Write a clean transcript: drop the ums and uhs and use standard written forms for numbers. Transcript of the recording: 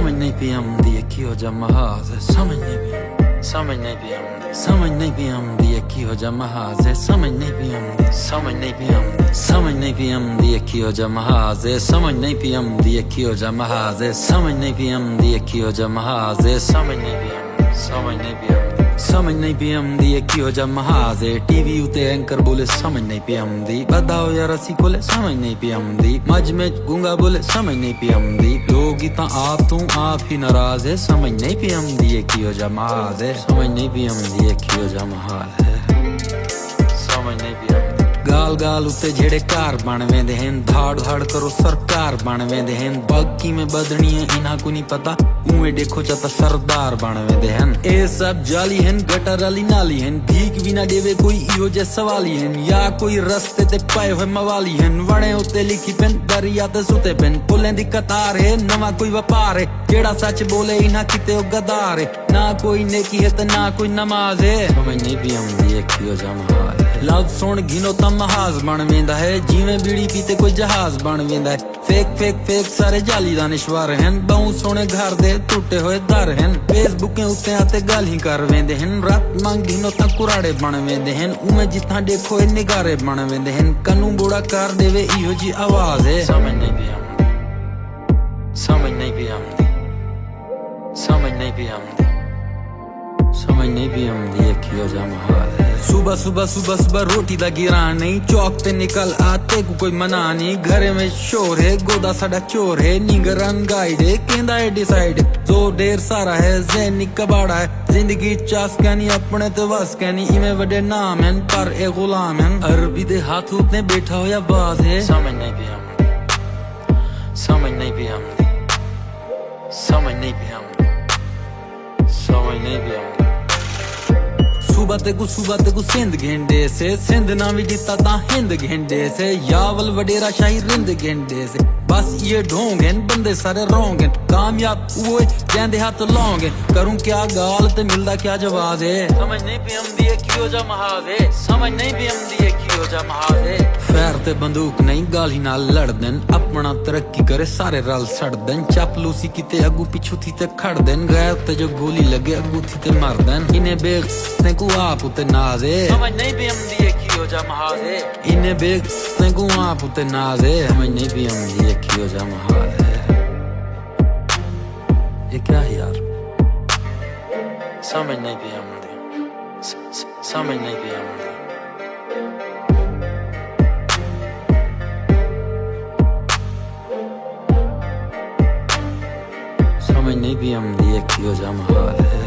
समझ नहीं पी आंदी की हो जा महाज है, समझ नहीं पी समझ नहीं पी आंदी, समझ नहीं पी आंदी की हो जा महाज है, समझ नहीं पी आंदी, समझ नहीं पी आंदी, समझ नहीं पी आंदी की हो जा महाज है, समझ नहीं पी आंदी की हो जा महाज है, समझ नहीं पी आंदी की हो जा महाज है, समझ नहीं पी आंदी, समझ नहीं पी आंदी, समझ नहीं पी आंदी की हो जा महाज है। टीवी उते एंकर बोले समझ नहीं पी आंदी, बताओ यार असी कोले समझ नहीं पी आंदी, मज में गूंगा बोले समझ नहीं पी आंदी, लोग तां आप तू आप ही नाराज है, समझ नहीं पी आंदी की हो जा महाज है, समझ नहीं पी आंदी की हो जा महाज है, समझ नहीं पी आंदी। गाल गाल उत्ते जेड़े कार बन वेंदे हन, धाड़ धाड़ करो सरकार बन वेंदे हन, बाकी में बदनी है इन्हां को नहीं पता, उए देखो चता सरदार बन वेंदे हन। ए सब जाली हन, गटर वाली नाली हन, भीख भी ना देवे कोई इहो जे सवाली हन, या कोई रस्ते ते पाए हुए मवाली हन, वणे उत्ते लिखी पेन दरिया ते सुते पेन, पुलें दी कतार है नवा कोई व्यापार है, जेड़ा सच बोले इन्हां किते ओ गदार है, ना कोई नेकी है ते ना कोई नमाज है, समझ नहीं पी आंदी की हो जा महाज है। लव सुन घिनो ता महाज बन वेंदा है, जिवें बीड़ी पीते कोई जहाज बन वेंदा है, फेक फेक फेक सारे जाली दानिशवार हन, बहु सोने घर दे टूटे हुए दर हन, फेसबुक उत्ते आते गल ही कर वेंदे हन, रात मंग घिनो ता कुराड़े बन वेंदे हन, उमें जिथा देखो ए निगारे बन वेंदे हन, कनू बोड़ा कर देवे इहो जी आवाज है, समझ नहीं पी आंदी, समझ नहीं पी आंदी, समझ नहीं पी आंदी, समझ नहीं पी आंदी की हो जा महाज है। सुबह सुबह सुबह सुबह रोटी दा गिरा नहीं, चौक ते निकल आते को कोई मना नहीं, घरे में शोर है गोदा साडा चोर है, नींगर अनगाइड है केंदा है डिसाइड, जो ढेर सारा है ज़हनी कबाड़ा है, जिंदगी चास कहनी अपने तो बस कहनी, इवें वडे नाम हैं पर ए गुलाम हैं, अरबी दे हाथ उतने बैठा होया बाज है, समझ नहीं पी आंदी, समझ नहीं पी आंदी, समझ नहीं पी आंदी, समझ नहीं पी आंदी। सुबह ते को सिंध घेंडे से, सिंध ना भी जीता ता हिंद घेंडे से, यावल वडेरा शाही रिंद घेंडे से, बस ये ढोंग हैं बंदे सारे रोंग हैं, कामयाब वो जैंदे हाथ लौंग हैं, करूं क्या गाल ते मिलदा क्या जवाब है, समझ नहीं पी आंदी की हो जा महाज है, समझ नहीं पी आंदी की हो जा महाज है। फैर ते बंदूक नहीं गाली नाल लड़ देन, अपना तरक्की करे सारे रल सड़ देन, चापलूसी किते अगू पिछू थी ते खड़ देन, गैर ते जो गोली लगे अगू थी ते मार देन, इन्हें बेग ते को आप उते नाज है, समझ नहीं पी आंदी की हो जा महाज है, इन्हें बेग ते को आप उते नाज है, समझ नहीं पी आंदी की हो जा महाज है। ये क्या है यार, समझ नहीं पी आंदी, समझ नहीं पी आंदी, समझ नहीं पी आंदी की हो जा महाज है।